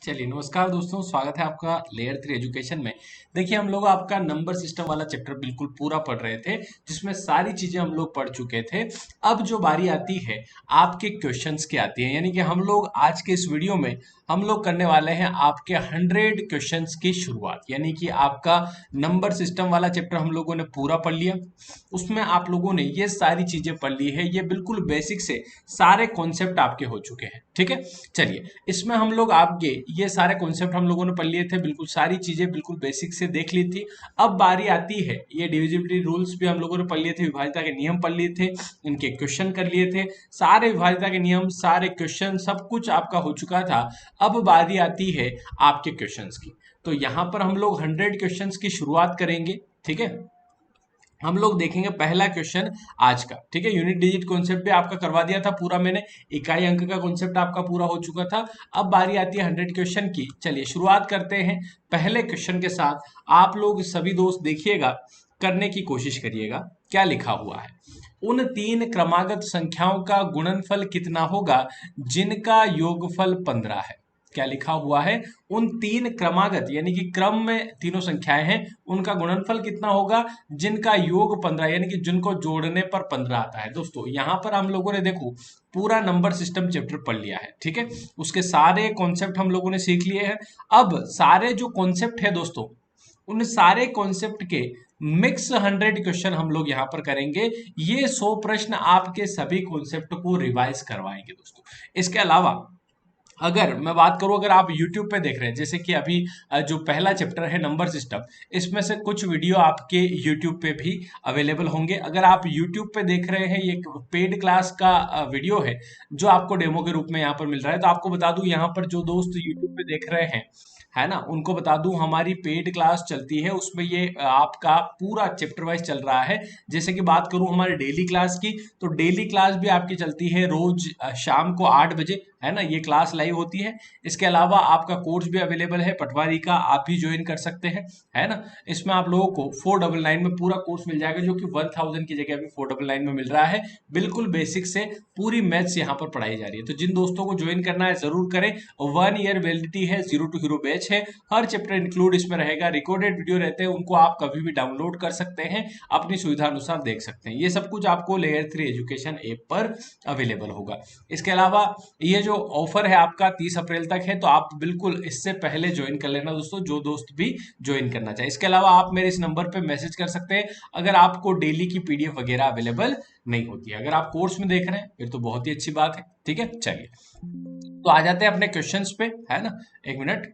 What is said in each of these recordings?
चलिए नमस्कार दोस्तों, स्वागत है आपका लेयर 3 एजुकेशन में। देखिए हम लोग आपका नंबर सिस्टम वाला चैप्टर बिल्कुल पूरा पढ़ रहे थे, जिसमें सारी चीजें हम लोग पढ़ चुके थे। अब जो बारी आती है आपके क्वेश्चंस की आती है, यानी कि हम लोग आज के इस वीडियो में हम लोग करने वाले हैं आपके 100 क्वेश्चंस की शुरुआत। यानी कि आपका नंबर सिस्टम वाला चैप्टर हम लोगों ने पूरा पढ़ लिया। उसमें आप लोगों ने ये सारी चीजें पढ़ ली है, ये बिल्कुल बेसिक से सारे कॉन्सेप्ट आपके हो चुके हैं। ठीक है, चलिए इसमें हम लोग आपके ये सारे कॉन्सेप्ट हम लोगों ने पढ़ लिए थे, बिल्कुल सारी चीजें बिल्कुल बेसिक से देख ली थी। अब बारी आती है, ये डिविजिबिलिटी रूल्स भी हम लोगों ने पढ़ लिए थे, विभाज्यता के नियम पढ़ लिए थे, इनके क्वेश्चन कर लिए थे, सारे विभाज्यता के नियम, सारे क्वेश्चन, सब कुछ आपका हो चुका था। अब बारी आती है आपके क्वेश्चंस की। तो यहाँ पर हम लोग 100 क्वेश्चंस की शुरुआत करेंगे। ठीक है, हम लोग देखेंगे पहला क्वेश्चन आज का। ठीक है, यूनिट डिजिट कॉन्सेप्ट भी आपका करवा दिया था पूरा मैंने, इकाई अंक का कॉन्सेप्ट आपका पूरा हो चुका था। अब बारी आती है 100 क्वेश्चन की। चलिए शुरुआत करते हैं पहले क्वेश्चन के साथ। आप लोग सभी दोस्त देखिएगा, करने की कोशिश करिएगा क्या लिखा हुआ है। उन तीन क्रमागत संख्याओं का गुणनफल कितना होगा जिनका योगफल 15 है। क्या लिखा हुआ है, उन तीन क्रमागत यानी कि क्रम में तीनों संख्याएं हैं, उनका गुणनफल कितना होगा जिनका योग 15 यानी कि जिनको जोड़ने पर 15 आता है। दोस्तों यहाँ पर हम लोगों ने देखो पूरा नंबर सिस्टम चैप्टर पढ़ लिया है। ठीक है, उसके सारे कॉन्सेप्ट हम लोगों ने सीख लिए हैं। अब सारे जो कॉन्सेप्ट है दोस्तों, उन सारे कॉन्सेप्ट के मिक्स 100 क्वेश्चन हम लोग यहाँ पर करेंगे। ये 100 प्रश्न आपके सभी कॉन्सेप्ट को रिवाइज करवाएंगे दोस्तों। इसके अलावा अगर मैं बात करूं, अगर आप YouTube पे देख रहे हैं, जैसे कि अभी जो पहला चैप्टर है नंबर सिस्टम, इसमें से कुछ वीडियो आपके YouTube पे भी अवेलेबल होंगे। अगर आप YouTube पे देख रहे हैं, ये एक पेड क्लास का वीडियो है जो आपको डेमो के रूप में यहाँ पर मिल रहा है। तो आपको बता दूं, यहाँ पर जो दोस्त YouTube पे देख रहे हैं, है ना, उनको बता दूं हमारी पेड क्लास चलती है, उसमें ये आपका पूरा चैप्टर वाइज चल रहा है। जैसे कि बात करूं हमारे डेली क्लास की, तो डेली क्लास भी आपकी चलती है रोज शाम को 8 बजे, है ना, ये क्लास लाइव होती है। इसके अलावा आपका कोर्स भी अवेलेबल है पटवारी का, आप भी ज्वाइन कर सकते हैं, है ना। इसमें आप लोगों को 499 में पूरा कोर्स मिल जाएगा, जो कि 1000 की जगह अभी 499 में मिल रहा है। बिल्कुल बेसिक से पूरी मैथ्स यहाँ पर पढ़ाई जा रही है। तो जिन दोस्तों को ज्वाइन करना है जरूर करें। 1 ईयर वैलिडिटी है, जीरो टू हीरो बैच है, हर चैप्टर इंक्लूड इसमें रहेगा, रिकॉर्डेड वीडियो रहते हैं, उनको आप कभी भी डाउनलोड कर सकते हैं, अपनी सुविधा अनुसार देख सकते हैं। ये सब कुछ आपको लेयर 3 एजुकेशन ऐप पर अवेलेबल होगा। इसके अलावा ये जो ऑफर है आपका 30 अप्रैल तक है, तो आप बिल्कुल इससे पहले ज्वाइन कर लेना दोस्तों, जो दोस्त भी ज्वाइन करना चाहे। इसके अलावा आप मेरे इस नंबर पे मैसेज कर सकते हैं अगर आपको डेली की पीडीएफ वगैरह अवेलेबल नहीं होती है। अगर आप कोर्स में देख रहे हैं फिर तो बहुत ही अच्छी बात है। ठीक है, चलिए तो आ जाते हैं अपने क्वेश्चंस पे, है ना। एक मिनट,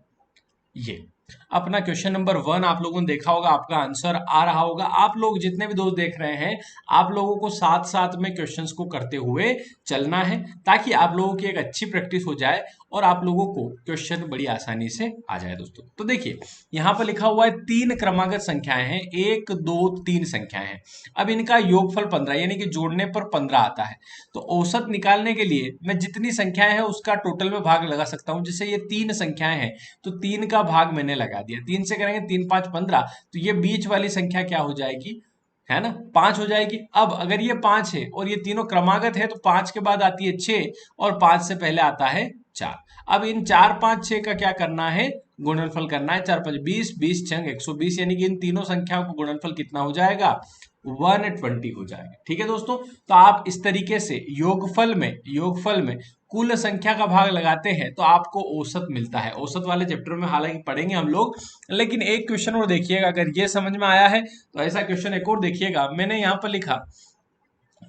ये अपना क्वेश्चन नंबर 1 आप लोगों ने देखा होगा, आपका आंसर आ रहा होगा। आप लोग जितने भी दोस्त देख रहे हैं, आप लोगों को साथ साथ में क्वेश्चंस को करते हुए चलना है, ताकि आप लोगों की एक अच्छी प्रैक्टिस हो जाए और आप लोगों को क्वेश्चन बड़ी आसानी से आ जाए दोस्तों। तो देखिए यहाँ पर लिखा हुआ है तीन क्रमागत संख्याएं हैं, 1 2 3 संख्याएं हैं। अब इनका योगफल 15 यानी कि जोड़ने पर 15 आता है। तो औसत निकालने के लिए मैं जितनी संख्याएं हैं उसका टोटल में भाग लगा सकता हूं। जैसे ये तीन संख्याएं हैं, तो 3 का भाग मैंने लगा दिया, 3 से करेंगे 3 5 15, तो ये बीच वाली संख्या क्या हो जाएगी, है ना, 5 हो जाएगी। अब अगर ये 5 है और ये तीनों क्रमागत है, तो 5 के बाद आती है 6 और 5 से पहले आता है 4। अब इन 4 5 6 का क्या करना है, गुणनफल करना है। 4 5 20, 20 छंग 120, यानी कि इन तीनों संख्याओं को गुणनफल कितना हो जाएगा, 120 हो जाएगा। ठीक है दोस्तों, तो आप इस तरीके से योगफल में कुल संख्या का भाग लगाते हैं तो आपको औसत मिलता है। औसत वाले चैप्टर में हालांकि पढ़ेंगे हम लोग, लेकिन एक क्वेश्चन और देखिएगा, अगर ये समझ में आया है तो ऐसा क्वेश्चन एक और देखिएगा। मैंने यहाँ पर लिखा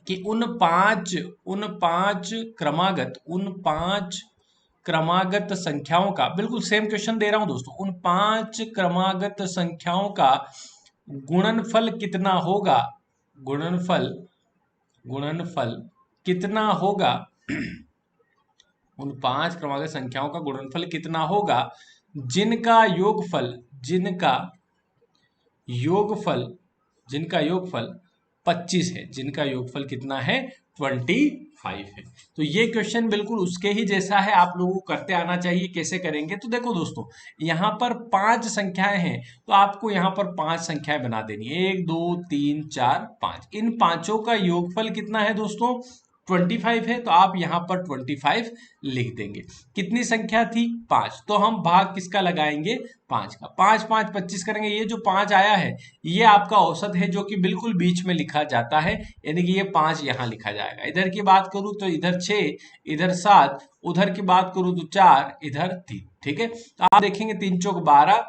कि उन पांच क्रमागत संख्याओं का, बिल्कुल सेम क्वेश्चन दे रहा हूं दोस्तों, उन 5 क्रमागत संख्याओं का गुणनफल कितना होगा, गुणनफल गुणनफल कितना होगा, उन 5 क्रमागत संख्याओं का गुणनफल कितना होगा जिनका योगफल जिनका योगफल 25 है, जिनका योगफल कितना है 25 है। तो ये क्वेश्चन बिल्कुल उसके ही जैसा है, आप लोगों को करते आना चाहिए। कैसे करेंगे, तो देखो दोस्तों, यहाँ पर 5 संख्याएं हैं, तो आपको यहाँ पर 5 संख्याएं बना देनी है, 1 2 3 4 5। इन पांचों का योगफल कितना है दोस्तों, 25 है तो आप यहाँ पर 25 लिख देंगे। कितनी संख्या थी? 5। तो हम भाग किसका लगाएंगे? 5 का। 5 5 25 करेंगे। ये जो 5 आया है ये आपका औसत है जो कि बिल्कुल बीच में लिखा जाता है, यानी कि ये 5 यहाँ लिखा जाएगा। इधर की बात करूं तो इधर 6, इधर 7, उधर की बात करूं तो 4, इधर 3। ठीक है, तो आप देखेंगे 3 चौक 12,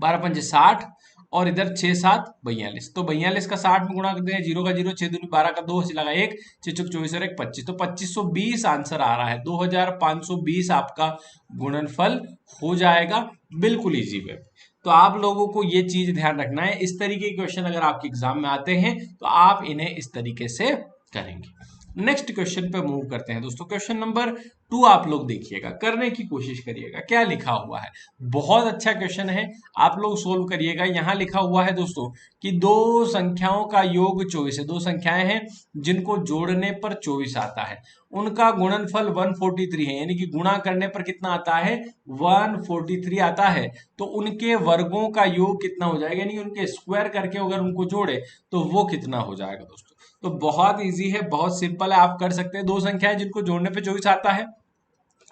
12 पंजे 60 और इधर 6 7 42। तो 42 का 60 में गुणा करते हैं, 0 का 0, 6 दूनी 12 का 2 लगा 1, 6 चौक 24 और 1 25। तो 2520 आंसर आ रहा है। 2520 आपका गुणनफल हो जाएगा बिल्कुल इजी वे। तो आप लोगों को ये चीज ध्यान रखना है, इस तरीके के क्वेश्चन अगर आपके एग्जाम में आते हैं तो आप इन्हें इस तरीके से करेंगे। नेक्स्ट क्वेश्चन पे मूव करते हैं दोस्तों। क्वेश्चन नंबर 2 आप लोग देखिएगा, करने की कोशिश करिएगा। क्या लिखा हुआ है? बहुत अच्छा क्वेश्चन है, आप लोग सोल्व करिएगा। यहाँ लिखा हुआ है दोस्तों कि दो संख्याओं का योग 24 है। दो संख्याएं हैं जिनको जोड़ने पर 24 आता है, उनका गुणनफल 143 है, यानी कि गुणा करने पर कितना आता है? 143 आता है। तो उनके वर्गों का योग कितना हो जाएगा, यानी उनके स्क्वायर करके अगर उनको जोड़े तो वो कितना हो जाएगा दोस्तों? तो बहुत इजी है, बहुत सिंपल है, आप कर सकते हैं। दो संख्याएं जिनको जोड़ने पे 24 आता है,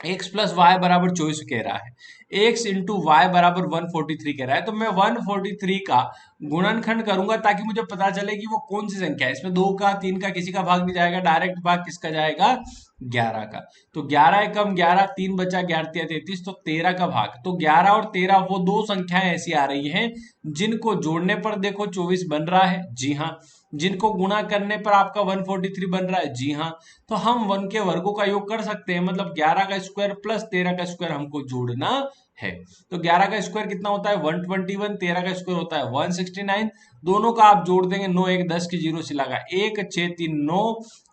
x प्लस वाई बराबर 24 कह रहा है, x इंटू वाई बराबर 143 कह रहा है। तो मैं 143 का गुणनखंड करूंगा ताकि मुझे पता चले कि वो कौन सी संख्या है। इसमें 2 का 3 का किसी का भाग नहीं जाएगा, डायरेक्ट भाग किसका जाएगा? 11 का। तो 11 एकम 11, 3 बचा 11 33, तो 13 का भाग। तो 11 और 13 वो दो संख्याएं ऐसी आ रही हैं जिनको जोड़ने पर देखो 24 बन रहा है, जी हाँ। जिनको गुणा करने पर आपका 143 बन रहा है, जी हाँ। तो हम 1 के वर्गों का योग कर सकते हैं, मतलब 11 का स्क्वायर प्लस 13 का स्क्वायर हमको जोड़ना है। तो 11 का स्क्वायर कितना होता है? 121, 13 का स्क्वायर होता है 169। दोनों का आप जोड़ देंगे, 9 1 10 की 0 से लगा 1, 6 3 9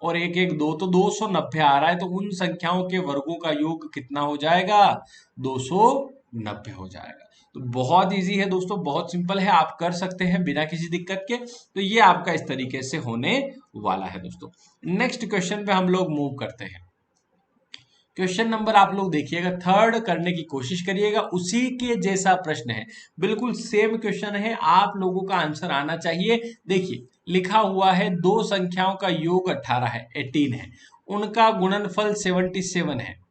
और 1 1 2, तो 290 आ रहा है। तो उन संख्याओं के वर्गों का योग कितना हो जाएगा? 290 हो जाएगा। तो बहुत इजी है दोस्तों, बहुत सिंपल है, आप कर सकते हैं बिना किसी दिक्कत के। तो ये आपका इस तरीके से होने वाला है दोस्तों। नेक्स्ट क्वेश्चन पे हम लोग मूव करते हैं। क्वेश्चन नंबर आप लोग देखिएगा, थर्ड करने की कोशिश करिएगा, उसी के जैसा प्रश्न है, बिल्कुल सेम क्वेश्चन है, आप लोगों का आंसर आना चाहिए। देखिए लिखा हुआ है दो संख्याओं का योग 18 है, 18 है, उनका गुणनफल 77 है,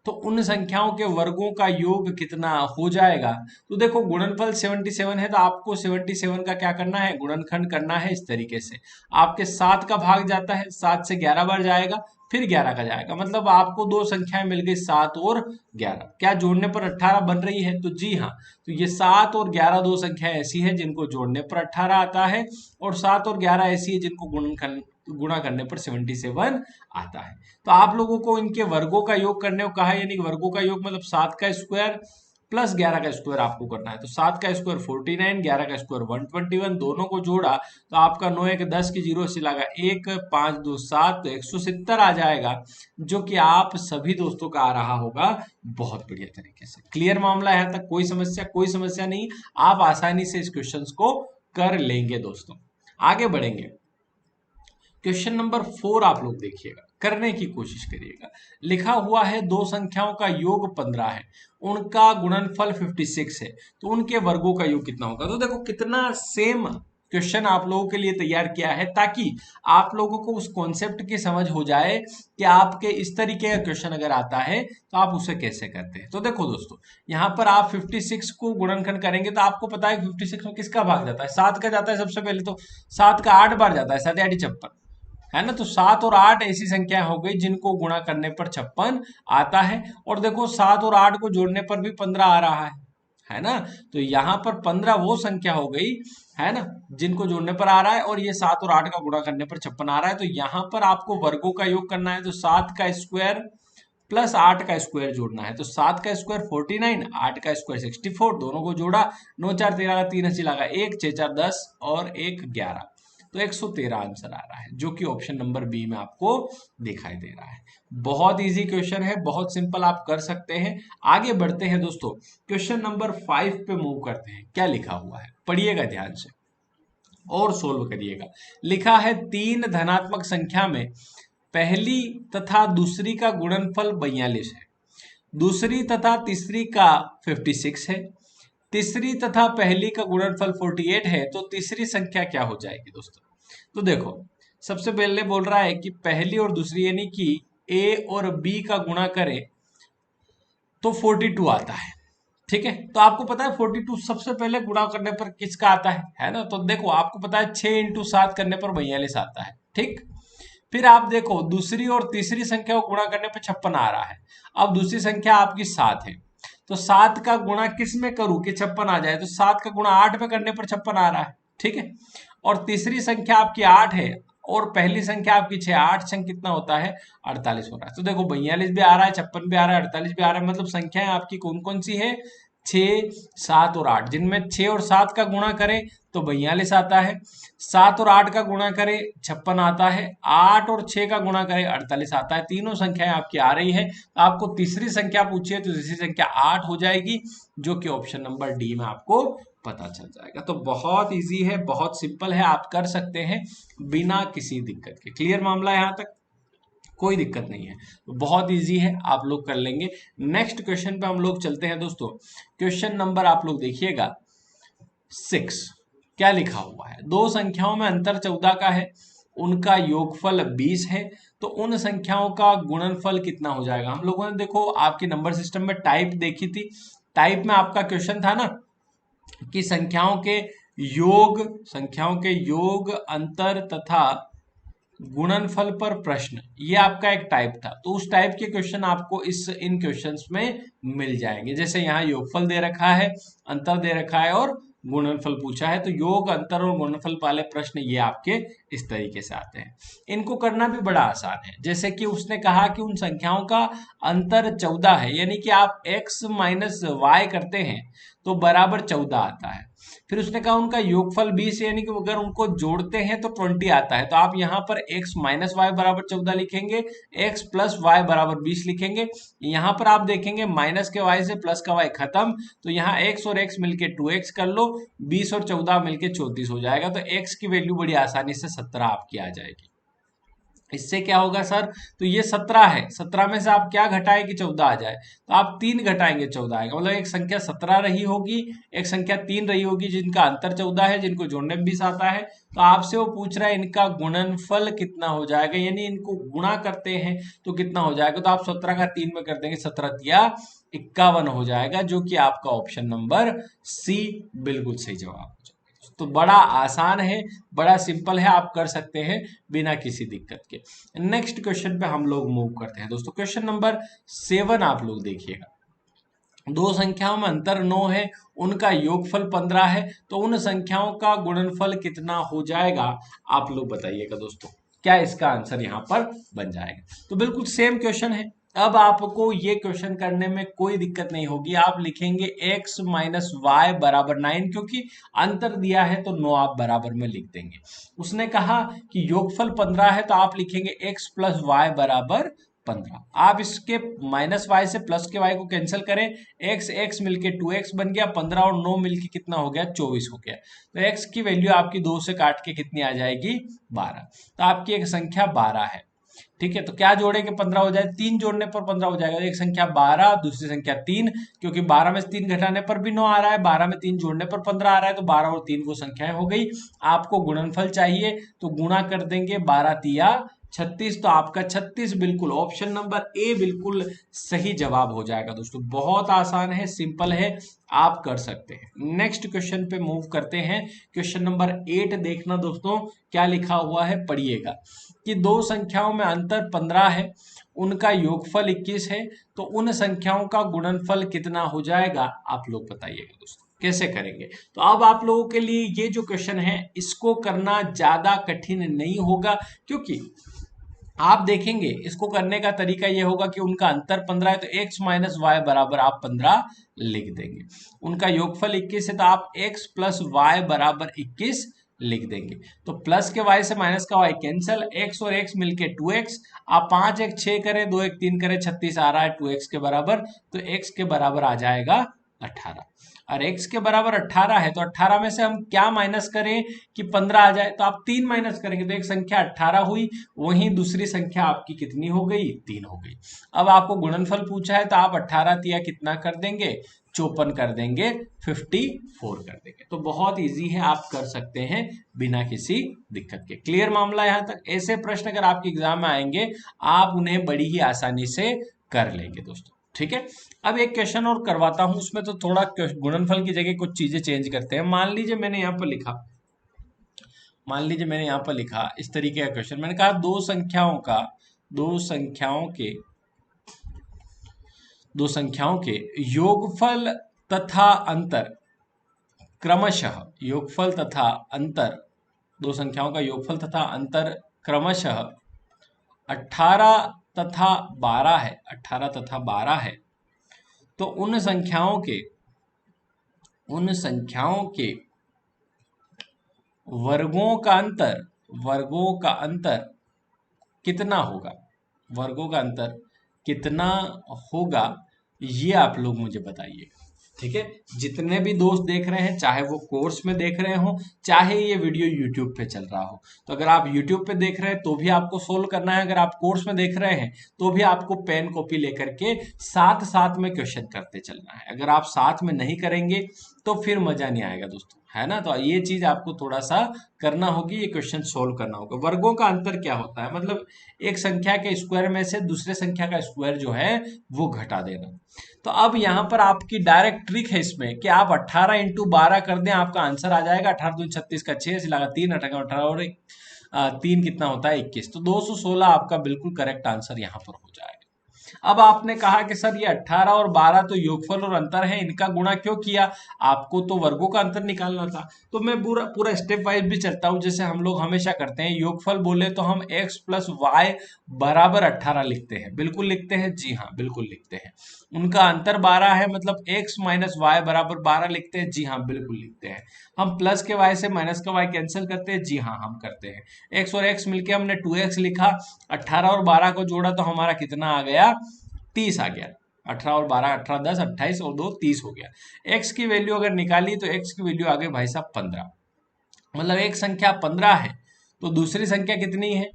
तो उन संख्याओं के वर्गों का योग कितना हो जाएगा? तो देखो गुणनफल 77 है, तो आपको 77 का क्या करना है? गुणनखंड करना है इस तरीके से। आपके 7 का भाग जाता है, 7 से 11 बार जाएगा, फिर 11 का जाएगा, मतलब आपको दो संख्याएं मिल गई 7 और 11। क्या जोड़ने पर 18 बन रही है? तो जी हाँ। तो ये 7 और 11 दो संख्याएं ऐसी है जिनको जोड़ने पर 18 आता है, और 7 और 11 ऐसी है जिनको गुणनखंड गुणा करने पर 77 आता है। तो आप लोगों को इनके वर्गों का योग करने को कहा है, यानी कि वर्गों का योग मतलब 7 का स्क्वायर प्लस 11 का स्क्वायर आपको करना है। तो 7 का स्क्वायर 49, 11 का स्क्वायर 121, दोनों को जोड़ा तो आपका 9 1 10 की 0 से लगा 1, 5 2 7, तो 170 आ जाएगा, जो कि आप सभी दोस्तों का आ रहा होगा बहुत बढ़िया तरीके से। क्लियर मामला है यहाँ तक? कोई समस्या? कोई समस्या नहीं, आप आसानी से इस क्वेश्चन को कर लेंगे दोस्तों। आगे बढ़ेंगे। क्वेश्चन नंबर 4 आप लोग देखिएगा, करने की कोशिश करिएगा। लिखा हुआ है दो संख्याओं का योग 15 है, उनका गुणनफल 56 है, तो उनके वर्गों का योग कितना होगा? तो देखो कितना सेम क्वेश्चन आप लोगों के लिए तैयार किया है, ताकि आप लोगों को उस कॉन्सेप्ट की समझ हो जाए कि आपके इस तरीके का क्वेश्चन अगर आता है तो आप उसे कैसे करते हैं। तो देखो दोस्तों, यहाँ पर आप 56 को गुणनखंड करेंगे तो आपको पता है 56 में किसका भाग जाता है? 7 का जाता है सबसे पहले, तो 7 का 8 बार जाता है, 7 8 56 है ना। तो 7 और 8 ऐसी संख्या हो गई जिनको गुणा करने पर 56 आता है। और देखो 7 और 8 को जोड़ने पर भी 15 आ रहा है ना। तो यहाँ पर 15 वो संख्या हो गई है ना जिनको जोड़ने पर आ रहा है, और ये 7 और 8 का गुणा करने पर 56 आ रहा है। तो यहाँ पर आपको वर्गों का योग करना है, तो 7 का स्क्वायर प्लस 8 का स्क्वायर जोड़ना है। तो 7 का स्क्वायर 49, 8 का स्क्वायर 64, दोनों को जोड़ा, 9 4 13 का 3 80 लगा 1, 6 4 10 और 1 11, तो 113 आंसर आ रहा है, जो कि ऑप्शन नंबर बी में आपको दिखाई दे रहा है। बहुत इजी क्वेश्चन है, बहुत सिंपल, आप कर सकते हैं। आगे बढ़ते हैं दोस्तों, क्वेश्चन नंबर 5 पे मूव करते हैं। क्या लिखा हुआ है पढ़िएगा ध्यान से और सोल्व करिएगा। लिखा है तीन धनात्मक संख्या में पहली तथा दूसरी का गुणनफल 42 है, दूसरी तथा तीसरी का 56 है, तीसरी तथा पहली का गुणनफल 48 है, तो तीसरी संख्या क्या हो जाएगी दोस्तों? तो देखो सबसे पहले बोल रहा है कि पहली और दूसरी यानी कि ए और बी का गुणा करें तो 42 आता है। ठीक है, तो आपको पता है 42 सबसे पहले गुणा करने पर किसका आता है ना। तो देखो आपको पता है 6 इंटू 7 करने पर 42 आता है। ठीक, फिर आप देखो दूसरी और तीसरी संख्या को गुणा करने पर 56 आ रहा है। अब दूसरी संख्या आपकी 7 है, तो 7 का गुणा किस में करूं कि 56 आ जाए, तो 7 का गुणा 8 में करने पर 56 आ रहा है। ठीक है, और तीसरी संख्या आपकी 8 है और पहली संख्या आपकी 6, 8 संख्या कितना होता है 48 हो रहा है। तो देखो 42 भी आ रहा है, 56 भी आ रहा है, 48 भी आ रहा है, मतलब संख्याएं आपकी कौन कौन सी है 6, 7 और 8, जिनमें 6 और 7 का गुणा करें तो 42 आता है, 7 और 8 का गुणा करें 56 आता है, 8 और 6 का गुणा करें 48 आता है। तीनों संख्याएं आपकी आ रही है। तो आपको तीसरी संख्या पूछिए तो तीसरी संख्या 8 हो जाएगी, जो कि ऑप्शन नंबर डी में आपको पता चल जाएगा। तो बहुत इजी है, बहुत सिंपल है, आप कर सकते हैं बिना किसी दिक्कत के। क्लियर मामला यहाँ तक, कोई दिक्कत नहीं है, तो बहुत इजी है, आप लोग कर लेंगे। नेक्स्ट क्वेश्चन पे हम लोग चलते हैं दोस्तों। क्वेश्चन नंबर आप लोग देखिएगा 6। क्या लिखा हुआ है, दो संख्याओं में अंतर 14 का है, उनका योगफल 20 है, तो उन संख्याओं का गुणनफल कितना हो जाएगा। हम लोगों ने देखो आपके नंबर सिस्टम में टाइप देखी थी, टाइप में आपका क्वेश्चन था ना कि संख्याओं के योग अंतर तथा गुणनफल पर प्रश्न, ये आपका एक टाइप था। तो उस टाइप के क्वेश्चन आपको इन क्वेश्चंस में मिल जाएंगे। जैसे यहाँ योगफल दे रखा है, अंतर दे रखा है और गुणनफल पूछा है, तो योग अंतर और गुणनफल वाले प्रश्न ये आपके इस तरीके से आते हैं। इनको करना भी बड़ा आसान है। जैसे कि उसने कहा कि उन संख्याओं का अंतर 14 है, यानी कि आप x माइनस वाई करते हैं तो बराबर 14 आता है। फिर उसने कहा उनका योगफल 20 यानी कि अगर उनको जोड़ते हैं तो 20 आता है। तो आप यहाँ पर x माइनस वाई बराबर 14 लिखेंगे, x प्लस वाई बराबर 20 लिखेंगे। यहाँ पर आप देखेंगे माइनस के y से प्लस का y खत्म, तो यहाँ x और x मिलके 2x कर लो, 20 और 14 मिलके 34 हो जाएगा। तो x की वैल्यू बड़ी आसानी से 17 आपकी आ जाएगी। इससे क्या होगा सर, तो ये 17 है, 17 में से आप क्या घटाएं कि 14 आ जाए, तो आप 3 घटाएंगे 14 आएगा। मतलब एक संख्या 17 रही होगी, एक संख्या 3 रही होगी, जिनका अंतर 14 है, जिनको जोड़ने में 20 आता है। तो आपसे वो पूछ रहा है इनका गुणनफल कितना हो जाएगा, यानी इनको गुणा करते हैं तो कितना हो जाएगा। तो आप 17 का 3 में कर देंगे, 17 या 51 हो जाएगा, जो कि आपका ऑप्शन नंबर सी बिल्कुल सही जवाब। तो बड़ा आसान है, बड़ा सिंपल है, आप कर सकते हैं बिना किसी दिक्कत के। नेक्स्ट क्वेश्चन पे हम लोग मूव करते हैं दोस्तों। क्वेश्चन नंबर 7 आप लोग देखिएगा। दो संख्याओं में अंतर 9 है, उनका योगफल 15 है, तो उन संख्याओं का गुणनफल कितना हो जाएगा, आप लोग बताइएगा दोस्तों। क्या इसका आंसर यहाँ पर बन जाएगा। तो बिल्कुल सेम क्वेश्चन है। अब आपको ये क्वेश्चन करने में कोई दिक्कत नहीं होगी। आप लिखेंगे x माइनस वाई बराबर 9, क्योंकि अंतर दिया है तो 9 आप बराबर में लिख देंगे। उसने कहा कि योगफल 15 है, तो आप लिखेंगे x प्लस वाई बराबर 15। आप इसके माइनस वाई से प्लस के वाई को कैंसिल करें, x मिलके 2x बन गया, 15 और 9 मिलके कितना हो गया 24 हो गया। तो x की वैल्यू आपकी 2 से काट के कितनी आ जाएगी 12। तो आपकी एक संख्या 12 है। ठीक है, तो क्या जोड़ेंगे 15 हो जाए, 3 जोड़ने पर 15 हो जाएगा। एक संख्या 12, दूसरी संख्या 3, क्योंकि 12 में से 3 घटाने पर भी 9 आ रहा है, 12 में 3 जोड़ने पर 15 आ रहा है, तो 12 और 3 वो संख्याएं हो गई। आपको गुणनफल चाहिए तो गुणा कर देंगे, 12 तिया 36, तो आपका 36 बिल्कुल ऑप्शन नंबर ए बिल्कुल सही जवाब हो जाएगा दोस्तों। बहुत आसान है, सिंपल है, आप कर सकते हैं। नेक्स्ट क्वेश्चन पे मूव करते हैं। क्वेश्चन नंबर 8 देखना दोस्तों, क्या लिखा हुआ है पढ़िएगा कि दो संख्याओं में अंतर 15 है, उनका योगफल 21 है, तो उन संख्याओं का गुणनफल कितना हो जाएगा, आप लोग बताइएगा दोस्तों। कैसे करेंगे, तो अब आप लोगों के लिए ये जो क्वेश्चन है इसको करना ज्यादा कठिन नहीं होगा, क्योंकि आप देखेंगे इसको करने का तरीका ये होगा कि उनका अंतर 15 है, तो x माइनस वाई बराबर आप 15 लिख देंगे। उनका योगफल 21 है, तो आप x प्लस वाई बराबर 21 लिख देंगे। तो प्लस के y से माइनस का y कैंसिल, x और x मिलके 2x, आप 5 1 6 करें, 2 1 3 करें, 36 आ रहा है 2x के बराबर, तो x के बराबर आ जाएगा 18। और x के बराबर 18 है तो 18 में से हम क्या माइनस करें कि 15 आ जाए, तो आप 3 माइनस करेंगे तो एक संख्या 18 हुई, वहीं दूसरी संख्या आपकी कितनी हो गई, 3 हो गई। अब आपको गुणनफल पूछा है तो आप 18 तिया कितना कर देंगे, 54 कर देंगे, 54 कर देंगे। तो बहुत इजी है, आप कर सकते हैं बिना किसी दिक्कत के। क्लियर मामला यहाँ तक? ऐसे प्रश्न अगर आपके एग्जाम में आएंगे आप उन्हें बड़ी ही आसानी से कर लेंगे दोस्तों, ठीक है। अब एक क्वेश्चन और करवाता हूं, उसमें तो थोड़ा गुणनफल की जगह कुछ चीजें चेंज करते हैं। मान लीजिए मैंने यहाँ पर लिखा इस तरीके का क्वेश्चन, मैंने कहा दो संख्याओं के योगफल तथा अंतर क्रमशः, दो संख्याओं का योगफल तथा अंतर क्रमशः 18 तथा 12 है, 18 तथा 12 है, तो उन संख्याओं के वर्गों का अंतर कितना होगा, ये आप लोग मुझे बताइए, ठीक है। जितने भी दोस्त देख रहे हैं, चाहे वो कोर्स में देख रहे हो, चाहे ये वीडियो यूट्यूब पे चल रहा हो, तो अगर आप यूट्यूब पे देख रहे हैं तो भी आपको सोल्व करना है, अगर आप कोर्स में देख रहे हैं तो भी आपको पेन कॉपी लेकर के साथ साथ में क्वेश्चन करते चलना है। अगर आप साथ में नहीं करेंगे तो फिर मजा नहीं आएगा दोस्तों, है ना। तो ये चीज आपको थोड़ा सा करना होगी, ये क्वेश्चन सोल्व करना होगा। वर्गों का अंतर क्या होता है, मतलब एक संख्या के स्क्वायर में से दूसरे संख्या का स्क्वायर जो है वो घटा देना। तो अब यहाँ पर आपकी डायरेक्ट ट्रिक है इसमें कि आप 18 इंटू 12 कर दें, आपका आंसर आ जाएगा 18 दूनी 36 का 6 लगा 3 18 और 3 कितना होता है 21, तो 216 आपका बिल्कुल करेक्ट आंसर यहाँ पर हो जाएगा। अब आपने कहा कि सर ये 18 और 12 तो योगफल और अंतर है, इनका गुणा क्यों किया, आपको तो वर्गों का अंतर निकालना था। तो मैं पूरा पूरा स्टेप वाइज भी चलता हूं, जैसे हम लोग हमेशा करते हैं। योगफल बोले तो हम x प्लस वाई बराबर 18 लिखते हैं, बिल्कुल लिखते हैं, जी हाँ बिल्कुल लिखते हैं। उनका अंतर 12 है, मतलब x माइनस वाई बराबर 12 लिखते हैं, जी हाँ बिल्कुल लिखते हैं। हम प्लस के y से माइनस का y कैंसिल करते हैं, जी हाँ हम करते हैं। x और x मिलके हमने 2x लिखा, 18 और 12 को जोड़ा तो हमारा कितना आ गया, 30 आ गया। 18 और 12 18 10 28 और 2 30 हो गया। x की वैल्यू अगर निकाली तो x की वैल्यू आ गई भाई साहब 15, मतलब एक संख्या 15 है तो दूसरी संख्या कितनी है,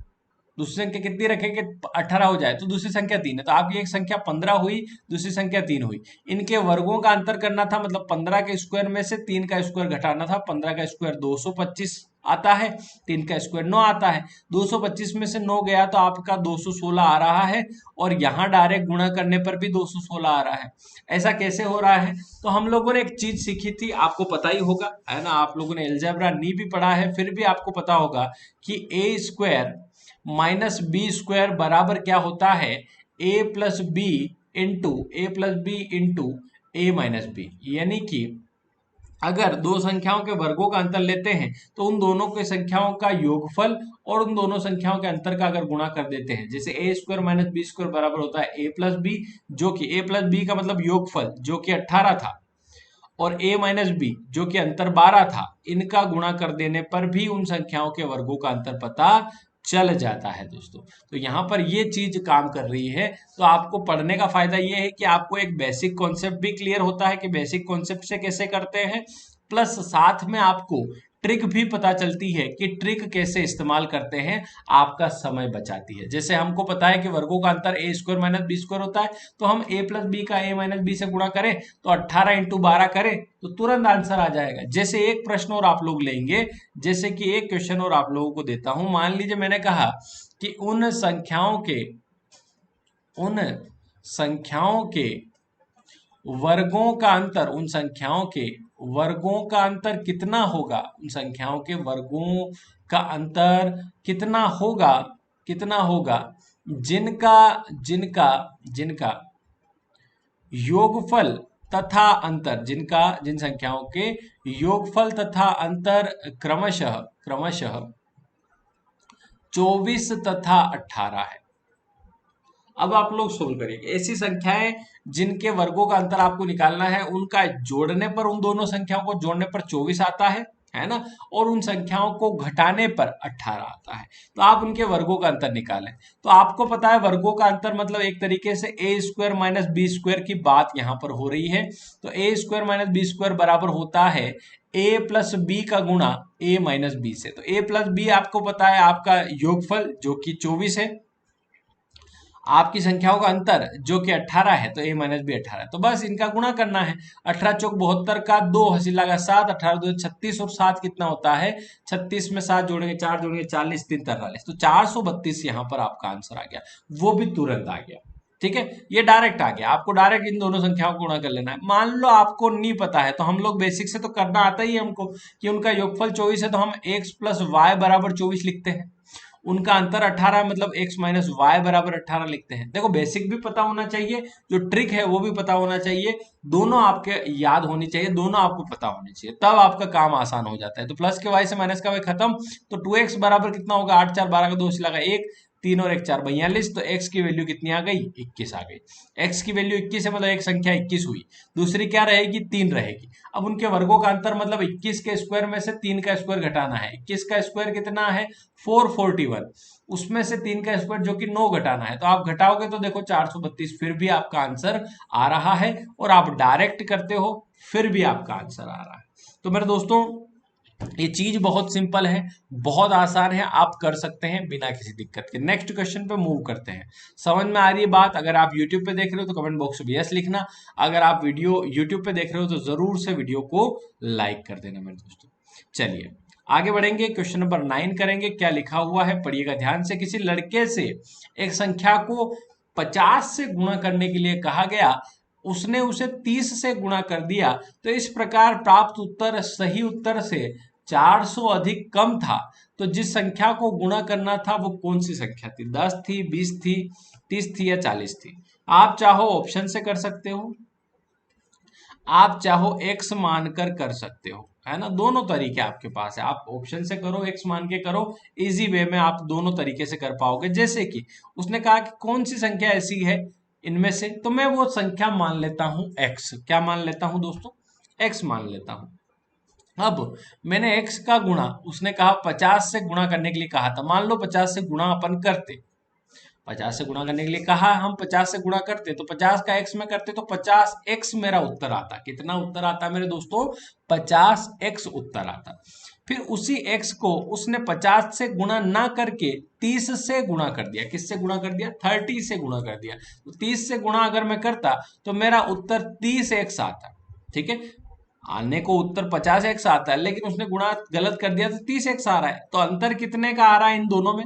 दूसरी संख्या कितनी रखेंगे, 18 हो जाए तो दूसरी संख्या 3 है, तो आपकी एक संख्या 15 हुई, दूसरी संख्या 3 हुई। इनके वर्गों का अंतर करना था, मतलब 15 के स्क्वायर में से 3 का स्क्वायर घटाना था। 15 का स्क्वायर 225 आता है, 3 का स्क्वायर 9 आता है, 225 में से 9 गया तो आपका 216 आ रहा है, और यहाँ डायरेक्ट गुणा करने पर भी 216 आ रहा है। ऐसा कैसे हो रहा है, तो हम लोगों ने एक चीज सीखी थी, आपको पता ही होगा, है ना, आप लोगों ने अलजेब्रा नी भी पढ़ा है, फिर भी आपको पता होगा कि ए स्क्वायर माइनस बी स्क्वायर बराबर क्या होता है, ए प्लस बी इंटू ए माइनस बी। यानी कि अगर दो संख्याओं के वर्गों का अंतर लेते हैं तो उन दोनों के संख्याओं का योगफल और उन दोनों संख्याओं के अंतर का अगर गुणा कर देते हैं, जैसे ए स्क्वायर माइनस बी स्क्वायर बराबर होता है ए प्लस बी, जो कि ए प्लस बी का मतलब योगफल जो कि 18 था, और a माइनस बी जो कि अंतर 12 था, इनका गुणा कर देने पर भी उन संख्याओं के वर्गों का अंतर पता चल जाता है दोस्तों। तो यहाँ पर ये चीज काम कर रही है। तो आपको पढ़ने का फायदा ये है कि आपको एक बेसिक कॉन्सेप्ट भी क्लियर होता है कि बेसिक कॉन्सेप्ट से कैसे करते हैं, प्लस साथ में आपको ट्रिक भी पता चलती है कि ट्रिक कैसे इस्तेमाल करते हैं, आपका समय बचाती है। जैसे हमको पता है कि वर्गों का अंतर ए स्क्वायर माइनस बी स्क्वायर होता है, तो हम ए प्लस बी का ए माइनस बी से गुणा करें तो 18 इंटू 12 करें तो तुरंत आंसर आ जाएगा। जैसे एक प्रश्न और आप लोग लेंगे, जैसे कि एक क्वेश्चन और आप लोगों को देता हूं। मान लीजिए मैंने कहा कि उन संख्याओं के वर्गों का अंतर, उन संख्याओं के वर्गों का अंतर कितना होगा, उन संख्याओं के वर्गों का अंतर कितना होगा जिनका जिनका जिनका योगफल तथा अंतर, जिन संख्याओं के योगफल तथा अंतर क्रमशः 24 तथा 18 है। अब आप लोग सोल्व करेंगे ऐसी संख्याएं जिनके वर्गों का अंतर आपको निकालना है, उनका जोड़ने पर, उन दोनों संख्याओं को जोड़ने पर 24 आता है है ना, और उन संख्याओं को घटाने पर 18 आता है। तो आप उनके वर्गों का अंतर निकालें। तो आपको पता है वर्गों का अंतर मतलब एक तरीके से ए स्क्वायर माइनस बी स्क्वायर की बात यहाँ पर हो रही है। तो ए स्क्वायर माइनस बी स्क्वायर बराबर होता है ए प्लस बी का गुणा ए माइनस बी से। तो ए प्लस बी आपको पता है आपका योगफल जो कि 24 है, आपकी संख्याओं का अंतर जो कि 18 है, तो a माइनस बी 18 है। तो बस इनका गुणा करना है। 18 चौक 72 का 2 हंसी लगा 7, 18 2 36 और 7 कितना होता है 36 में 7 जोड़ेंगे 4 जोड़ेंगे 40 3 43, तो 432 यहाँ पर आपका आंसर आ गया, वो भी तुरंत आ गया। ठीक है, ये डायरेक्ट आ गया, आपको डायरेक्ट इन दोनों संख्याओं को गुणा कर लेना है। मान लो आपको नहीं पता है तो हम लोग बेसिक से तो करना आता ही है हमको कि उनका योगफल 24 है, तो हम x प्लस वाई बराबर 24 लिखते हैं। उनका अंतर 18 है मतलब x माइनस वाई बराबर 18 लिखते हैं। देखो बेसिक भी पता होना चाहिए, जो ट्रिक है वो भी पता होना चाहिए, दोनों आपके याद होनी चाहिए, दोनों आपको पता होनी चाहिए, तब आपका काम आसान हो जाता है। तो प्लस के वाई से माइनस का वाई खत्म, तो 2x बराबर कितना होगा 8 4 12 का 2 लगा 1, 3 और 1 4 42, तो x की वैल्यू कितनी आ गई 21 आ गई। x की वैल्यू 21 है मतलब एक संख्या 21 हुई, दूसरी क्या रहेगी 3 रहेगी। अब उनके वर्गों का अंतर मतलब 21 के स्क्वायर में से 3 का स्क्वायर घटाना है। 21 का स्क्वायर कितना है 441, उसमें से 3 का स्क्वायर जो कि 9 घटाना है, तो आप घटाओगे तो देखो 432, फिर भी आपका आंसर आ रहा है। और आप डायरेक्ट करते हो फिर भी आपका आंसर आ रहा है। तो मेरे दोस्तों ये चीज बहुत सिंपल है, बहुत आसान है, आप कर सकते हैं बिना किसी दिक्कत के। नेक्स्ट क्वेश्चन पे मूव करते हैं। समझ में आ रही है बात? अगर आप यूट्यूब पे देख रहे हो तो कमेंट बॉक्स में यस लिखना, अगर आप वीडियो यूट्यूब पे देख रहे हो तो जरूर से वीडियो को लाइक कर देना मेरे दोस्तों। चलिए आगे बढ़ेंगे, क्वेश्चन नंबर 9 करेंगे। क्या लिखा हुआ है पढ़िएगा ध्यान से। किसी लड़के से एक संख्या को 50 से गुणा करने के लिए कहा गया, उसने उसे 30 से गुणा कर दिया, तो इस प्रकार प्राप्त उत्तर सही उत्तर से 400 अधिक कम था। तो जिस संख्या को गुणा करना था वो कौन सी संख्या थी? 10 थी, 20 थी, 30 थी या 40 थी? आप चाहो ऑप्शन से कर सकते हो, आप चाहो x मानकर कर सकते हो, है ना, दोनों तरीके आपके पास है। आप ऑप्शन से करो, x मान के करो, इजी वे में आप दोनों तरीके से कर पाओगे। जैसे कि उसने कहा कि कौन सी संख्या ऐसी है इनमें से, तो मैं वो संख्या मान लेता हूं x। क्या मान लेता हूं दोस्तों? x मान लेता हूं। अब मैंने x का गुणा, उसने कहा 50 से गुणा करने के लिए कहा था, मान लो 50 से गुणा अपन करते, 50 से गुणा करने के लिए कहा, हम 50 से गुणा करते तो 50 का x में करते तो 50x मेरा उत्तर आता। कितना उत्तर आता मेरे दोस्तों? 50x उत्तर आता। फिर उसी x को उसने 50 से गुणा ना करके 30 से गुणा कर दिया। किससे गुणा कर दिया? 30 से गुणा कर दिया। तो 30 से गुणा अगर मैं करता तो मेरा उत्तर 30x आता। ठीक है, आने को उत्तर 50x आता है, लेकिन उसने गुणा गलत कर दिया तो 30x आ रहा है। तो अंतर कितने का आ रहा है इन दोनों में?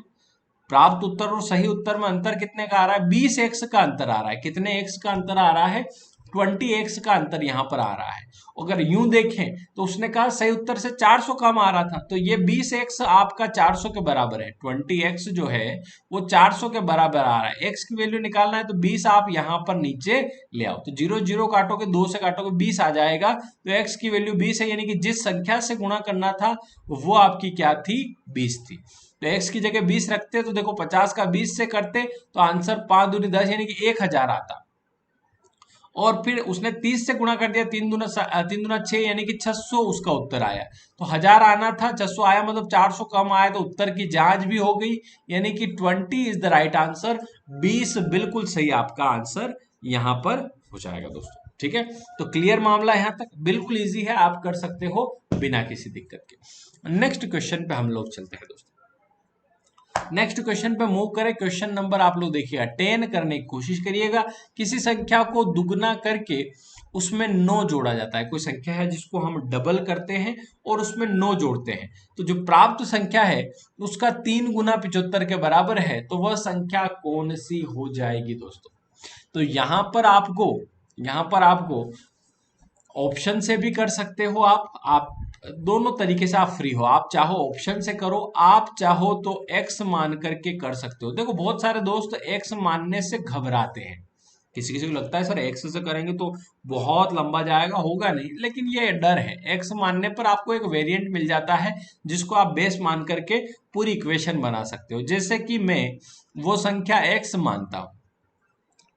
प्राप्त उत्तर और सही उत्तर में अंतर कितने का आ रहा है? 20x का अंतर आ रहा है। कितने x का अंतर आ रहा है? 20x का अंतर यहाँ पर आ रहा है। अगर यूं देखें तो उसने कहा सही उत्तर से 400 कम आ रहा था, तो ये 20x आपका 400 के बराबर है। 20x जो है वो 400 के बराबर आ रहा है। x की वैल्यू निकालना है तो 20 आप यहाँ पर नीचे ले आओ, तो 0 0 काटोगे, 2 से काटोगे, 20 आ जाएगा। तो x की वैल्यू 20 है, यानी कि जिस संख्या से गुणा करना था वो आपकी क्या थी? 20 थी। तो x की जगह 20 रखते तो देखो 50 का 20 से करते तो आंसर 5 दूनी 10 यानी कि 1000 आता। और फिर उसने 30 से गुणा कर दिया, 3 दूना 6 यानी कि 600 उसका उत्तर आया। तो 1000 आना था, 600 आया, मतलब 400 कम आया, तो उत्तर की जांच भी हो गई, यानी कि 20 इज द राइट आंसर। 20 बिल्कुल सही आपका आंसर यहाँ पर हो जाएगा दोस्तों। ठीक है, तो क्लियर मामला यहाँ तक, बिल्कुल इजी है, आप कर सकते हो बिना किसी दिक्कत के। नेक्स्ट क्वेश्चन पे हम लोग चलते हैं दोस्तों। नेक्स्ट क्वेश्चन पे मूव करें। क्वेश्चन नंबर आप लोग देखिएगा 10 करने की कोशिश करिएगा। किसी संख्या को दुगना करके उसमें 9 जोड़ा जाता है। कोई संख्या है जिसको हम डबल करते हैं और उसमें 9 जोड़ते हैं, तो जो प्राप्त संख्या है उसका 3 गुना 75 के बराबर है, तो वह संख्या कौन सी हो जाएगी दोस्तों? तो यहाँ पर आपको ऑप्शन से भी कर सकते हो, आप दोनों तरीके से आप फ्री हो। आप चाहो ऑप्शन से करो, आप चाहो तो एक्स मान करके कर सकते हो। देखो बहुत सारे दोस्त एक्स मानने से घबराते हैं, किसी किसी को लगता है सर एक्स से करेंगे तो बहुत लंबा जाएगा, होगा नहीं, लेकिन ये डर है। एक्स मानने पर आपको एक वेरिएंट मिल जाता है जिसको आप बेस मान करके पूरी इक्वेशन बना सकते हो। जैसे कि मैं वो संख्या एक्स मानता हूं,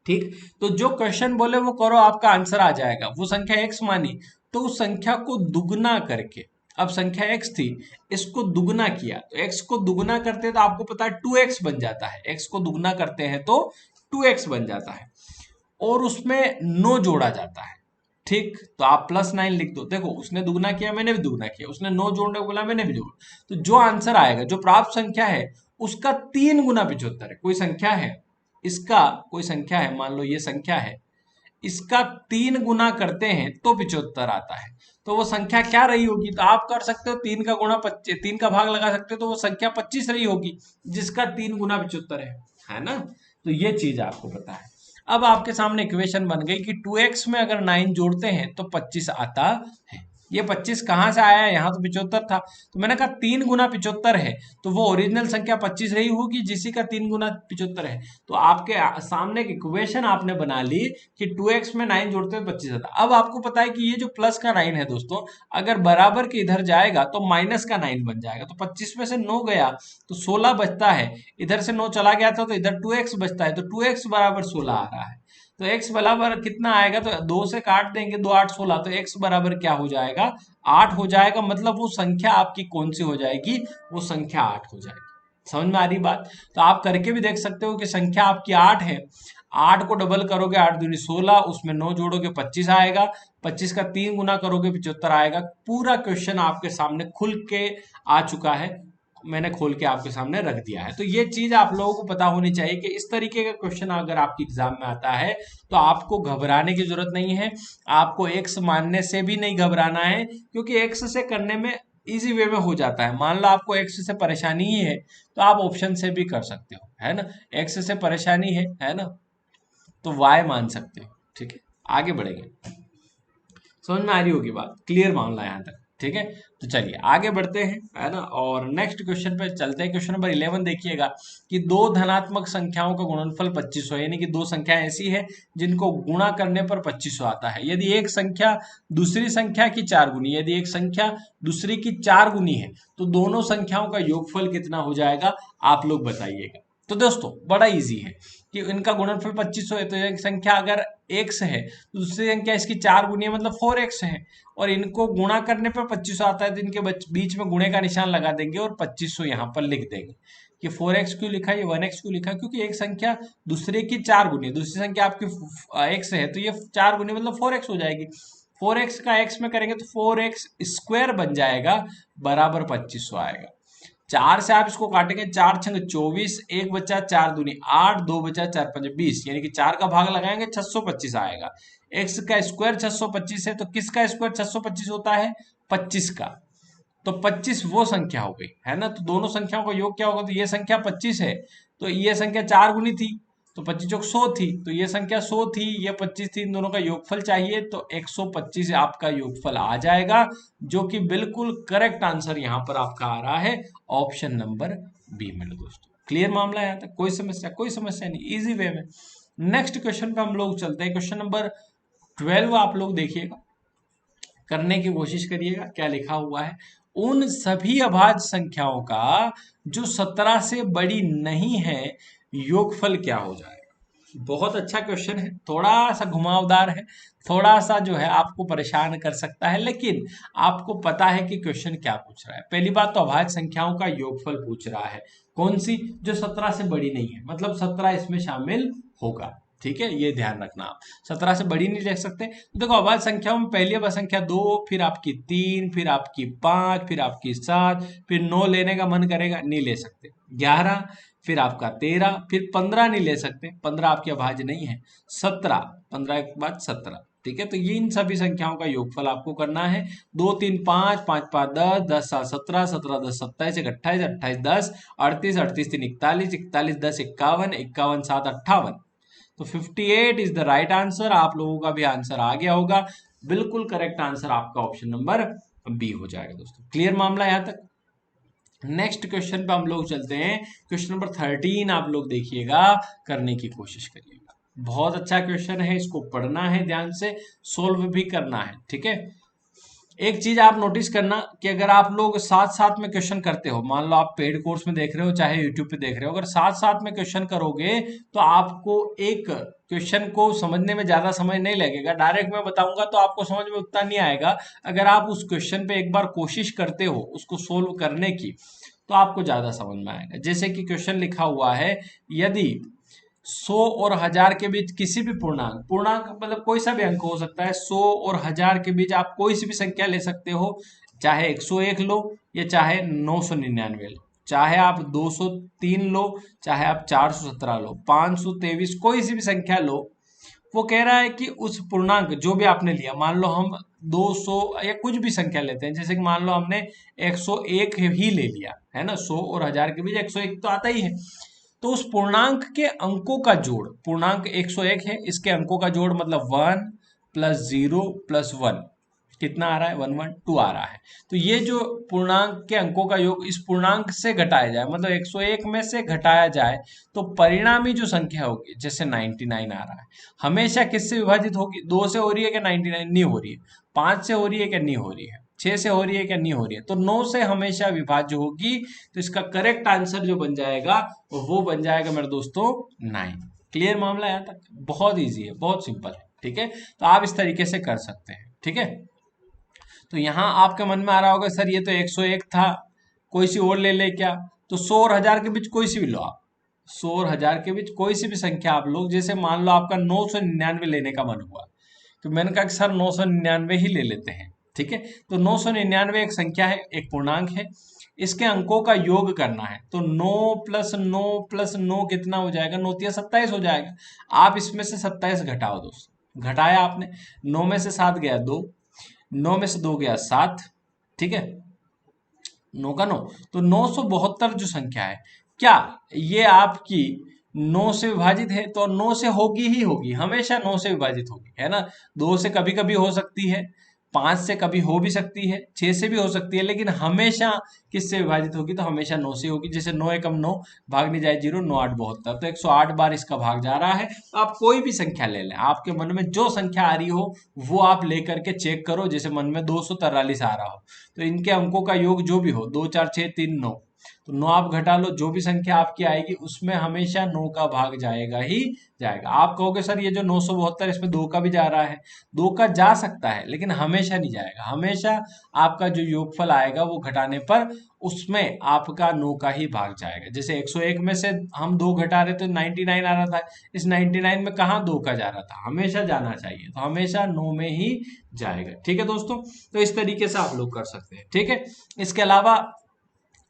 ठीक, तो जो क्वेश्चन बोले वो करो, आपका आंसर आ जाएगा। वो संख्या एक्स मानी तो उस संख्या को दुगना करके, अब संख्या x थी, इसको दुगना किया तो x को दुगना करते हैं तो आपको पता है 2x बन जाता है, x को दुगना करते हैं तो 2x बन जाता है और उसमें 9 जोड़ा जाता है। ठीक, तो आप +9 लिख दो। देखो उसने दुगना किया, मैंने भी दुगना किया, उसने 9 जोड़ने को बोला, मैंने भी जोड़ा, तो जो आंसर आएगा, जो प्राप्त संख्या है उसका 3 गुना 75 है। कोई संख्या है, इसका कोई संख्या है, मान लो ये संख्या है, इसका 3 गुना करते हैं तो 75 आता है। तो वो संख्या क्या रही होगी, तो आप कर सकते हो 3 का गुणा 25, 3 का भाग लगा सकते हो, तो वो संख्या 25 रही होगी जिसका 3 गुना 75 है ना। तो ये चीज आपको पता है। अब आपके सामने इक्वेशन बन गई कि 2x में अगर 9 जोड़ते हैं तो 25 आता है। ये 25 कहाँ से आया है, यहाँ तो 75 था, तो मैंने कहा 3 गुना 75 है, तो वो ओरिजिनल संख्या 25 रही होगी जिसी का 3 गुना 75 है। तो आपके सामने एक इक्वेशन आपने बना ली कि 2x में 9 जोड़ते हैं 25 आता। अब आपको पता है कि ये जो प्लस का 9 है दोस्तों, अगर बराबर के इधर जाएगा तो माइनस का 9 बन जाएगा, तो 25 में से 9 गया तो 16 बचता है, इधर से 9 चला गया था तो इधर 2x बचता है, तो 2x बराबर 16 आ रहा है। तो x बराबर कितना आएगा, तो 2 से काट देंगे, 2 8 16, तो x बराबर क्या हो जाएगा, 8 हो जाएगा। मतलब वो संख्या आपकी कौन सी हो जाएगी, वो संख्या 8 हो जाएगी। समझ में आ रही बात। तो आप करके भी देख सकते हो कि संख्या आपकी 8 है, 8 को डबल करोगे 8 दूनी 16, उसमें 9 जोड़ोगे 25 आएगा, 25 का 3 गुना करोगे 75 आएगा। पूरा क्वेश्चन आपके सामने खुल के आ चुका है, मैंने खोल के आपके सामने रख दिया है। तो ये चीज आप लोगों को पता होनी चाहिए कि इस तरीके का क्वेश्चन अगर आपके एग्जाम में आता है तो आपको घबराने की जरूरत नहीं है, आपको एक्स मानने से भी नहीं घबराना है, क्योंकि एक्स से करने में इजी वे में हो जाता है। मान लो आपको एक्स से परेशानी ही है तो आप ऑप्शन से भी कर सकते हो, है ना। एक्स से परेशानी है ना, तो वाई मान सकते हो। ठीक है, आगे बढ़ेंगे। समझ में आ रही होगी बात, क्लियर मामला यहाँ तक। ठीक है, तो चलिए आगे बढ़ते हैं, है ना, और नेक्स्ट क्वेश्चन पे चलते हैं। क्वेश्चन नंबर 11 देखिएगा कि दो धनात्मक संख्याओं का गुणनफल 2500, यानी कि दो संख्या ऐसी है जिनको गुणा करने पर 2500 आता है। यदि एक संख्या दूसरी संख्या की 4 गुनी, यदि एक संख्या दूसरी की 4 गुनी है तो दोनों संख्याओं का योगफल कितना हो जाएगा, आप लोग बताइएगा। तो दोस्तों बड़ा इजी है कि इनका गुणनफल 2500 है, तो एक संख्या अगर x है तो दूसरी संख्या इसकी 4 गुनी है, मतलब 4x है, और इनको गुणा करने पर 2500 आता है, तो इनके बीच में गुणे का निशान लगा देंगे और 2500 यहाँ पर लिख देंगे। कि 4x क्यों लिखा, ये 1x क्यों लिखा, क्योंकि एक संख्या दूसरे की 4 गुनी है, दूसरी संख्या आपकी x है तो ये 4 गुनी मतलब 4x हो जाएगी। 4x का x में करेंगे तो 4x स्क्वायर बन जाएगा, बराबर 2500 आएगा। 4 से आप इसको काटेंगे, 4 छंग 24, एक बचा 4 दूनी 8, 2 बचा 4 पंजे 20, यानी कि 4 का भाग लगाएंगे 625 आएगा। x का स्क्वायर 625 है, तो किसका स्क्वायर 625 होता है, 25 का। तो 25 वो संख्या हो गई, है ना। तो दोनों संख्याओं का योग क्या होगा, तो ये संख्या 25 है, तो ये संख्या 4 गुनी थी तो 25 चौक 100 थी, तो ये संख्या 100 थी, ये 25 थी, इन दोनों का योगफल चाहिए तो 125 आपका योगफल आ जाएगा, जो कि बिल्कुल करेक्ट आंसर यहाँ पर आपका आ रहा है ऑप्शन नंबर बी में। दोस्तों क्लियर मामला है यहाँ तक, कोई समस्या नहीं, इजी वे में। नेक्स्ट क्वेश्चन पे हम लोग चलते हैं। क्वेश्चन नंबर 12 आप लोग देखिएगा, करने की कोशिश करिएगा क्या लिखा हुआ है। उन सभी अभाज्य संख्याओं का जो 17 से बड़ी नहीं है योगफल क्या हो जाएगा। बहुत अच्छा क्वेश्चन है, थोड़ा सा घुमावदार है, थोड़ा सा जो है आपको परेशान कर सकता है, लेकिन आपको पता है कि क्वेश्चन क्या पूछ रहा है। पहली बात तो अभाज्य संख्याओं का योगफल पूछ रहा है, कौन सी, जो 17 से बड़ी नहीं है, मतलब 17 इसमें शामिल होगा। ठीक है, ये ध्यान रखना, आप 17 से बड़ी नहीं लिख सकते। तो देखो अभाज्य संख्याओं में पहली अभाज्य संख्या 2, फिर आपकी 3, फिर आपकी 5, फिर आपकी 7, फिर 9 लेने का मन करेगा नहीं ले सकते, 11, फिर आपका 13, फिर 15 नहीं ले सकते, 15 आपकी अभाज्य नहीं है, 17, 15 के बाद 17। ठीक है, तो ये इन सभी संख्याओं का योगफल आपको करना है। 2 3 5, 5 5 10, 10 7 17, 17 10 27, 28 28 10, 38 38 3 41, 41 10 51, 51 7 58। तो 58 इज द राइट आंसर। आप लोगों का भी आंसर आ गया होगा, बिल्कुल करेक्ट आंसर आपका ऑप्शन नंबर बी हो जाएगा। दोस्तों क्लियर मामला यहां तक। नेक्स्ट क्वेश्चन पे हम लोग चलते हैं। क्वेश्चन नंबर 13 आप लोग देखिएगा, करने की कोशिश करिएगा। बहुत अच्छा क्वेश्चन है, इसको पढ़ना है ध्यान से, सोल्व भी करना है। ठीक है, एक चीज आप नोटिस करना कि अगर आप लोग साथ साथ में क्वेश्चन करते हो, मान लो आप पेड कोर्स में देख रहे हो चाहे यूट्यूब पे देख रहे हो, अगर साथ साथ में क्वेश्चन करोगे तो आपको एक क्वेश्चन को समझने में ज्यादा समय नहीं लगेगा। डायरेक्ट मैं बताऊंगा तो आपको समझ में उतना नहीं आएगा। अगर आप उस क्वेश्चन पे एक बार कोशिश करते हो उसको सोल्व करने की, तो आपको ज्यादा समझ में आएगा। जैसे कि क्वेश्चन लिखा हुआ है, यदि 100 और 1000 के बीच किसी भी पूर्णांक, पूर्णांक मतलब कोई सा भी अंक हो सकता है, 100 और 1000 के बीच आप कोई सी भी संख्या ले सकते हो, चाहे 101 लो या चाहे 999 लो, चाहे आप 203 लो, चाहे आप 417 लो, 523, कोई सी भी संख्या लो। वो कह रहा है कि उस पूर्णांक जो भी आपने लिया, मान लो हम 200 या कुछ भी संख्या लेते हैं, जैसे कि मान लो हमने 101 ही ले लिया है ना, 100 और 1000 के बीच 101 तो आता ही है। तो उस पूर्णांक के अंकों का जोड़, पूर्णांक 101 है, इसके अंकों का जोड़ मतलब 1 प्लस 0 प्लस 1, कितना आ रहा है, 112 आ रहा है। तो ये जो पूर्णांक के अंकों का योग इस पूर्णांक से घटाया जाए, मतलब 101 में से घटाया जाए, तो परिणामी जो संख्या होगी, जैसे 99 आ रहा है, हमेशा किससे विभाजित होगी, 2 से हो रही है क्या, 99 नहीं हो रही है, 5 से हो रही है क्या, नहीं हो रही है, 6 से हो रही है क्या, नहीं हो रही है, तो 9 से हमेशा विभाज्य होगी। तो इसका करेक्ट आंसर जो बन जाएगा वो बन जाएगा मेरे दोस्तों 9। क्लियर मामला यहाँ तक, बहुत इजी है, बहुत सिंपल है, ठीक है। तो आप इस तरीके से कर सकते हैं, ठीक है। तो यहाँ आपके मन में आ रहा होगा सर ये तो 101 था, कोई सी और ले ले क्या, तो 100 और 1000 के बीच कोई सी भी लो आप, 100 और 1000 के बीच कोई सी भी संख्या आप लोग, जैसे मान लो आपका 999 लेने का मन हुआ, तो मैंने कहा कि सर 999 ही ले लेते हैं, ठीक है। तो 999 एक संख्या है, एक पूर्णांक है, इसके अंकों का योग करना है, तो 9 प्लस 9 प्लस 9 कितना हो जाएगा, 9 तिया 27 हो जाएगा। आप इसमें से 27 घटाओ दोस्तों, घटाया आपने, 9 में से 7 गया 2, 9 में से 2 गया 7, ठीक है, 9 का 9, तो 972 जो संख्या है, क्या ये आपकी 9 से विभाजित है, तो 9 से होगी ही होगी, हमेशा 9 से विभाजित होगी, है ना। 2 से कभी कभी हो सकती है, 5 से कभी हो भी सकती है, 6 से भी हो सकती है, लेकिन हमेशा किससे विभाजित होगी, तो हमेशा 9 से होगी। जैसे 9 एकम 9, भाग नहीं जाए 0, 9 8 72, तो 108 बार इसका भाग जा रहा है। तो आप कोई भी संख्या ले लें, आपके मन में जो संख्या आ रही हो वो आप लेकर के चेक करो। जैसे मन में 243 आ रहा हो, तो इनके अंकों का योग जो भी हो, 2 4 6 3 9, तो 9 आप घटा लो, जो भी संख्या आपकी आएगी उसमें हमेशा 9 का भाग जाएगा ही जाएगा। आप कहोगे सर ये जो 972 इसमें 2 का भी जा रहा है, 2 का जा सकता है लेकिन हमेशा नहीं जाएगा, हमेशा आपका जो योगफल आएगा वो घटाने पर उसमें आपका 9 का ही भाग जाएगा। जैसे 101 में से हम 2 घटा रहे तो 99 आ रहा था, इस 99 में कहाँ 2 का जा रहा था, हमेशा जाना चाहिए, तो हमेशा 9 में ही जाएगा, ठीक है दोस्तों। तो इस तरीके से आप लोग कर सकते हैं, ठीक है। इसके अलावा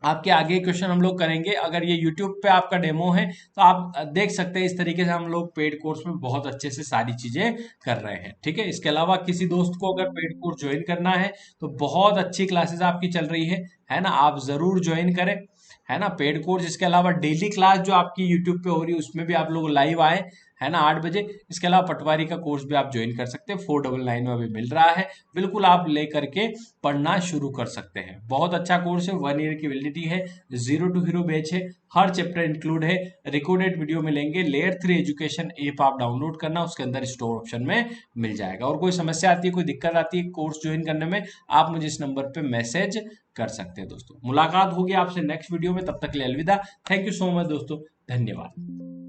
आपके आगे क्वेश्चन हम लोग करेंगे, अगर ये YouTube पे आपका डेमो है तो आप देख सकते हैं। इस तरीके से हम लोग पेड कोर्स में बहुत अच्छे से सारी चीजें कर रहे हैं, ठीक है। इसके अलावा किसी दोस्त को अगर पेड कोर्स ज्वाइन करना है तो बहुत अच्छी क्लासेस आपकी चल रही है ना, आप जरूर ज्वाइन करें, है ना, पेड कोर्स। इसके अलावा डेली क्लास जो आपकी यूट्यूब पे हो रही है उसमें भी आप लोग लाइव आए, है ना, 8 बजे। इसके अलावा पटवारी का कोर्स भी आप ज्वाइन कर सकते हैं, 499 में अभी मिल रहा है, बिल्कुल आप ले करके पढ़ना शुरू कर सकते हैं। बहुत अच्छा कोर्स है, 1 ईयर की वैलिडिटी है, 0 to हीरो बैच है, हर चैप्टर इंक्लूड है, रिकॉर्डेड वीडियो मिलेंगे। लेयर 3 एजुकेशन ऐप आप डाउनलोड करना, उसके अंदर स्टोर ऑप्शन में मिल जाएगा। और कोई समस्या आती है, कोई दिक्कत आती है कोर्स ज्वाइन करने में, आप मुझे इस नंबर पे मैसेज कर सकते हैं दोस्तों। मुलाकात होगी आपसे नेक्स्ट वीडियो में, तब तक के लिए अलविदा। थैंक यू सो मच दोस्तों, धन्यवाद।